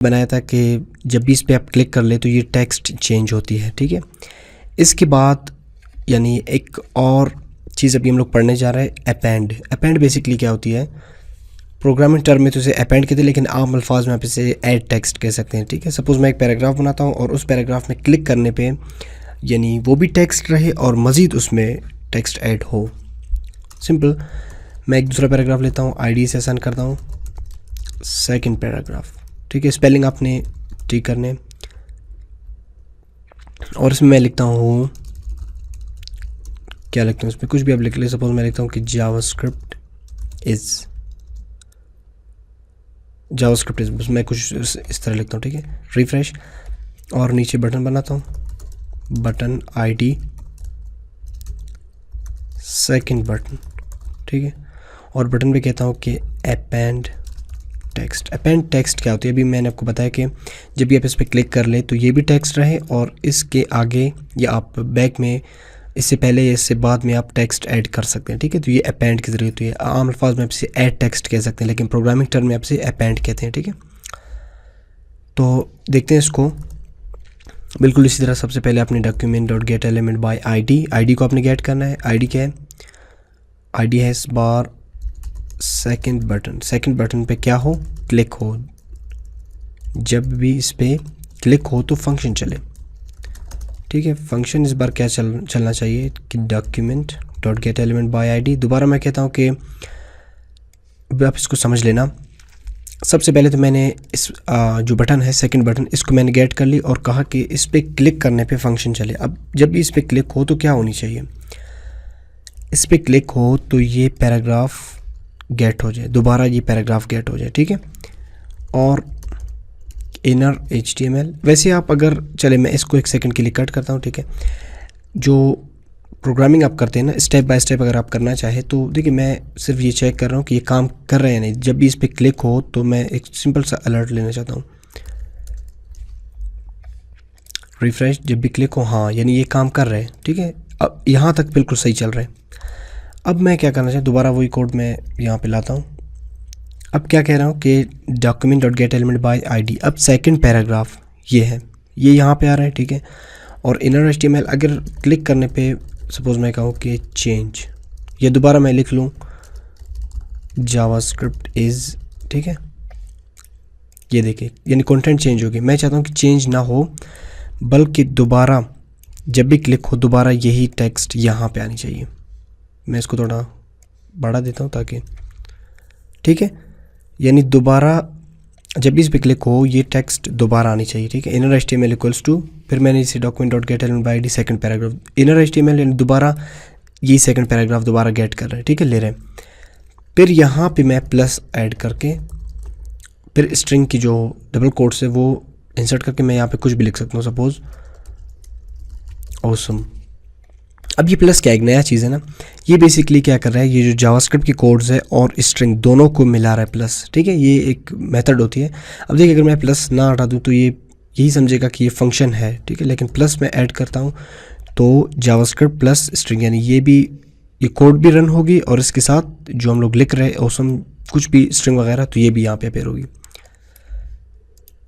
बनाया था कि जब भी इस पर आप क्लिक कर ले तो ये टेक्स्ट चेंज होती है। ठीक है, इसके बाद यानी एक और चीज़ अभी हम लोग पढ़ने जा रहे हैं, अपेंड। अपेंड बेसिकली क्या होती है, प्रोग्रामिंग टर्म में तो इसे अपेंड कहते हैं, लेकिन आम अल्फाज में आप इसे ऐड टेक्स्ट कह सकते हैं। ठीक है, सपोज़ मैं एक पैराग्राफ बनाता हूँ और उस पैराग्राफ में क्लिक करने पे यानी वो भी टेक्स्ट रहे और मज़ीद उसमें टेक्स्ट ऐड हो। सिंपल, मैं एक दूसरा पैराग्राफ लेता हूँ, आईडी से असाइन करता हूँ सेकंड पैराग्राफ। ठीक है, स्पेलिंग आपने ठीक करने और इसमें मैं लिखता हूँ, क्या लिखता हूँ इसमें, कुछ भी आप लिख ले। सपोज मैं लिखता हूँ कि जावास्क्रिप्ट इज़ बस मैं कुछ इस तरह लिखता हूँ। ठीक है, रिफ्रेश और नीचे बटन बनाता हूँ, बटन आईडी सेकंड बटन। ठीक है, और बटन पे कहता हूँ कि अपेंड टेक्स्ट। अपेंड टेक्स्ट क्या होती है, अभी मैंने आपको बताया कि जब भी आप इस पर क्लिक कर ले तो ये भी टेक्स्ट रहे और इसके आगे या आप बैक में इससे पहले या इससे बाद में आप टेक्स्ट ऐड कर सकते हैं। ठीक है, तो ये अपेंड की ज़रूरत है। आम अल्फाज में आप इसे ऐड टेक्स्ट कह सकते हैं, लेकिन प्रोग्रामिंग टर्म में आप इसे अपेंड कहते हैं। ठीक है, तो देखते हैं इसको। बिल्कुल इसी तरह सबसे पहले आपने document dot gate element by ID को आपने गेट करना है। आईडी क्या है, आईडी है इस बार सेकंड बटन पे क्या हो, क्लिक हो। जब भी इस पर क्लिक हो तो फंक्शन चले। ठीक है, फंक्शन इस बार क्या चलना चाहिए कि document dot gate element by ID. दोबारा मैं कहता हूँ कि आप इसको समझ लेना। सबसे पहले तो मैंने इस जो बटन है सेकंड बटन, इसको मैंने गेट कर ली और कहा कि इस पर क्लिक करने पे फंक्शन चले। अब जब भी इस पर क्लिक हो तो क्या होनी चाहिए, इस पर क्लिक हो तो ये पैराग्राफ गेट हो जाए, दोबारा ये पैराग्राफ गेट हो जाए। ठीक है, और इनर HTML वैसे आप अगर चले मैं इसको एक सेकंड के लिए कट करता हूँ। ठीक है, जो प्रोग्रामिंग आप करते हैं ना स्टेप बाय स्टेप अगर आप करना चाहे तो देखिए मैं सिर्फ ये चेक कर रहा हूँ कि ये काम कर रहे हैं या नहीं। जब भी इस पर क्लिक हो तो मैं एक सिंपल सा अलर्ट लेना चाहता हूँ, रिफ्रेश। जब भी क्लिक हो हाँ यानी ये काम कर रहे हैं। ठीक है, अब यहाँ तक बिल्कुल सही चल रहा है। अब मैं क्या करना चाहिए, दोबारा वही कोड मैं यहाँ पे लाता हूँ। अब क्या कह रहा हूँ कि document dot gate element by ID. अब सेकंड पैराग्राफ ये है, ये यहाँ पे आ रहा है। ठीक है, और इनर HTML अगर क्लिक करने पे सपोज मैं कहूँ कि चेंज, ये दोबारा मैं लिख लूँ जावास्क्रिप्ट इज़। ठीक है, ये देखिए यानी कंटेंट चेंज होगी। मैं चाहता हूँ कि चेंज ना हो बल्कि दोबारा जब भी क्लिक हो दोबारा यही टेक्स्ट यहाँ पे आनी चाहिए। मैं इसको थोड़ा बढ़ा देता हूँ ताकि, ठीक है, यानी दोबारा जब भी इस पर क्लिक हो ये टेक्स्ट दोबारा आनी चाहिए। ठीक है, इनर HTML इक्वल्स टू, फिर मैंने इसे document dot gate element by ID second paragraph. Inner HTML यानी दोबारा ये सेकंड पैराग्राफ दोबारा गेट कर रहे हैं। ठीक है, ले रहे हैं। फिर यहाँ पे मैं प्लस ऐड करके फिर स्ट्रिंग की जो डबल कोट्स है वो इंसर्ट करके मैं यहाँ पे कुछ भी लिख सकता हूँ, सपोज ऑसम। अब ये प्लस क्या एक नया चीज़ है ना, ये बेसिकली क्या कर रहा है, ये जो जावास्क्रिप्ट की कोड्स है और स्ट्रिंग दोनों को मिला रहा है प्लस। ठीक है, ये एक मेथड होती है। अब देखिए अगर मैं प्लस ना हटा दूँ तो ये यही समझेगा कि ये फंक्शन है। ठीक है, लेकिन प्लस मैं ऐड करता हूँ तो जावास्क्रिप्ट प्लस स्ट्रिंग यानी ये कोड भी रन होगी और इसके साथ जो हम लोग लिख रहे हैं ऑसम कुछ भी स्ट्रिंग वगैरह तो ये भी यहाँ पे अपेयर होगी।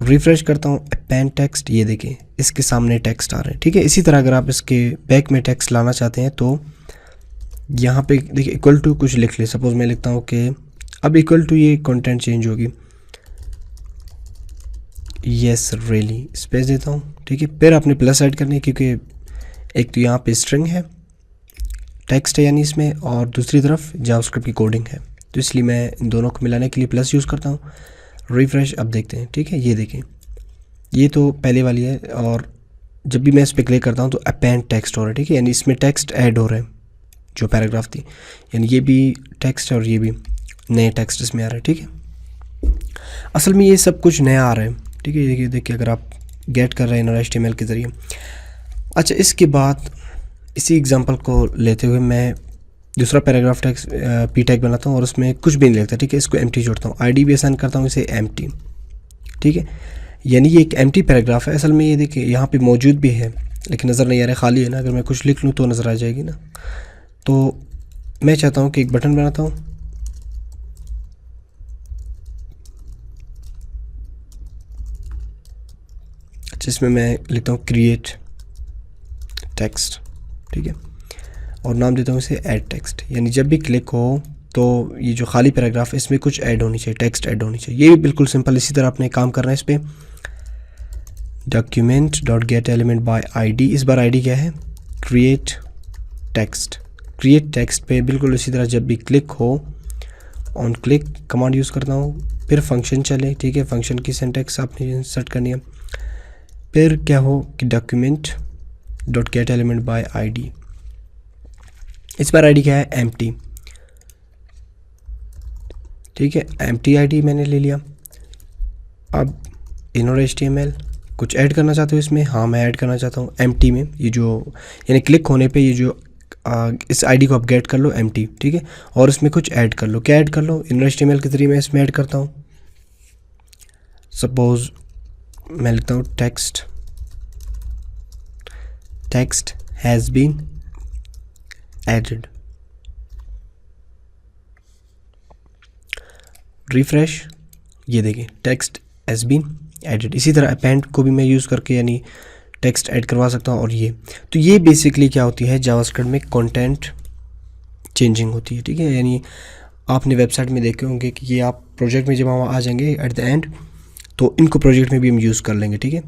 रिफ्रेश करता हूँ अपेंड टेक्स्ट, ये देखिए इसके सामने टेक्स्ट आ रहे हैं। ठीक है, इसी तरह अगर आप इसके बैक में टेक्स्ट लाना चाहते हैं तो यहाँ पे देखिए इक्वल टू कुछ लिख ले। सपोज मैं लिखता हूँ कि अब इक्वल टू ये कंटेंट चेंज होगी, यस रियली, स्पेस देता हूँ। ठीक है, फिर आपने प्लस ऐड करनी है क्योंकि एक तो यहाँ पे स्ट्रिंग है, टेक्स्ट है यानी इसमें, और दूसरी तरफ जावास्क्रिप्ट की कोडिंग है, तो इसलिए मैं इन दोनों को मिलाने के लिए प्लस यूज़ करता हूँ। रिफ्रेश, अब देखते हैं। ठीक है, ये देखें ये तो पहले वाली है और जब भी मैं इस पर क्लिक करता हूँ तो अपेंड टेक्स्ट हो रहा है। ठीक है, यानी इसमें टेक्स्ट ऐड हो रहे हैं जो पैराग्राफ थी, यानी ये भी टेक्स्ट है और ये भी नए टेक्स्ट इसमें आ रहे हैं। ठीक है, असल में ये सब कुछ नया आ रहा है। ठीक है, ये देखिए अगर आप गेट कर रहे हैं इनर HTML के ज़रिए। अच्छा, इसके बाद इसी एग्जांपल को लेते हुए मैं दूसरा पैराग्राफ टेक्स्ट P टैग बनाता हूँ और उसमें कुछ भी नहीं लिखता। ठीक है, इसको एम्प्टी जोड़ता हूँ, आईडी भी असाइन करता हूँ इसे एम्प्टी। ठीक है, यानी ये एक एम्प्टी पैराग्राफ है। असल में ये देखिए यहाँ पे मौजूद भी है लेकिन नज़र नहीं आ रहा है, खाली है ना। अगर मैं कुछ लिख लूँ तो नज़र आ जाएगी ना। तो मैं चाहता हूँ कि एक बटन बनाता हूँ, जिसमें मैं लेता हूँ क्रिएट टेक्स्ट, ठीक है, और नाम देता हूँ इसे ऐड टेक्स्ट। यानी जब भी क्लिक हो तो ये जो खाली पैराग्राफ है इसमें कुछ ऐड होनी चाहिए, टेक्स्ट ऐड होनी चाहिए। ये भी बिल्कुल सिंपल इसी तरह आपने काम करना है इस पर। Document dot gate element by ID, इस बार आईडी क्या है, क्रिएट टेक्स्ट। क्रिएट टेक्स्ट पे बिल्कुल इसी तरह जब भी क्लिक हो, ऑन क्लिक कमांड यूज़ करता हूँ, फिर फंक्शन चले, ठीक है, फंक्शन की सिंटैक्स आपने इंसर्ट करनी है। फिर क्या हो कि document dot gate element by ID, इस बार आईडी क्या है, एम्प्टी, ठीक है, एम्प्टी आईडी मैंने ले लिया। अब इनर HTML कुछ ऐड करना चाहते हो इसमें, हाँ मैं ऐड करना चाहता हूँ एम्प्टी में, ये जो यानी क्लिक होने पे ये जो इस आईडी को अपडेट कर लो एम्प्टी, ठीक है, और इसमें कुछ ऐड कर लो। क्या ऐड कर लो, इनर HTML के जरिए मैं इसमें ऐड करता हूँ। सपोज मैं लिखता हूँ text has been added, refresh, ये देखिए टेक्स्ट हैज़ बीन एडेड। इसी तरह अपेंड को भी मैं यूज़ करके यानी टेक्स्ट ऐड करवा सकता हूँ। और ये तो ये बेसिकली क्या होती है, जावास्क्रिप्ट में कंटेंट चेंजिंग होती है, ठीक है। यानी आपने वेबसाइट में देखे होंगे कि ये आप प्रोजेक्ट में जब हम आ जाएंगे एट द एंड तो इनको प्रोजेक्ट में भी हम यूज़ कर लेंगे, ठीक है।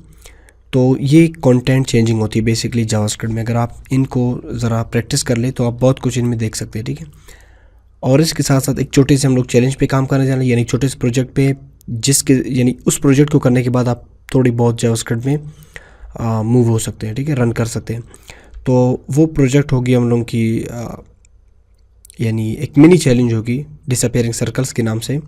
तो ये कंटेंट चेंजिंग होती है बेसिकली जावास्क्रिप्ट में। अगर आप इनको ज़रा प्रैक्टिस कर ले तो आप बहुत कुछ इनमें देख सकते हैं, ठीक है। और इसके साथ साथ एक छोटे से हम लोग चैलेंज पे काम करने जा रहे हैं, यानी छोटे से प्रोजेक्ट पे जिसके यानी उस प्रोजेक्ट को करने के बाद आप थोड़ी बहुत जावास्क्रिप्ट में मूव हो सकते हैं, ठीक है, रन कर सकते हैं। तो वो प्रोजेक्ट होगी हम लोगों की यानी एक मिनी चैलेंज होगी डिसअपियरिंग सर्कल्स के नाम से।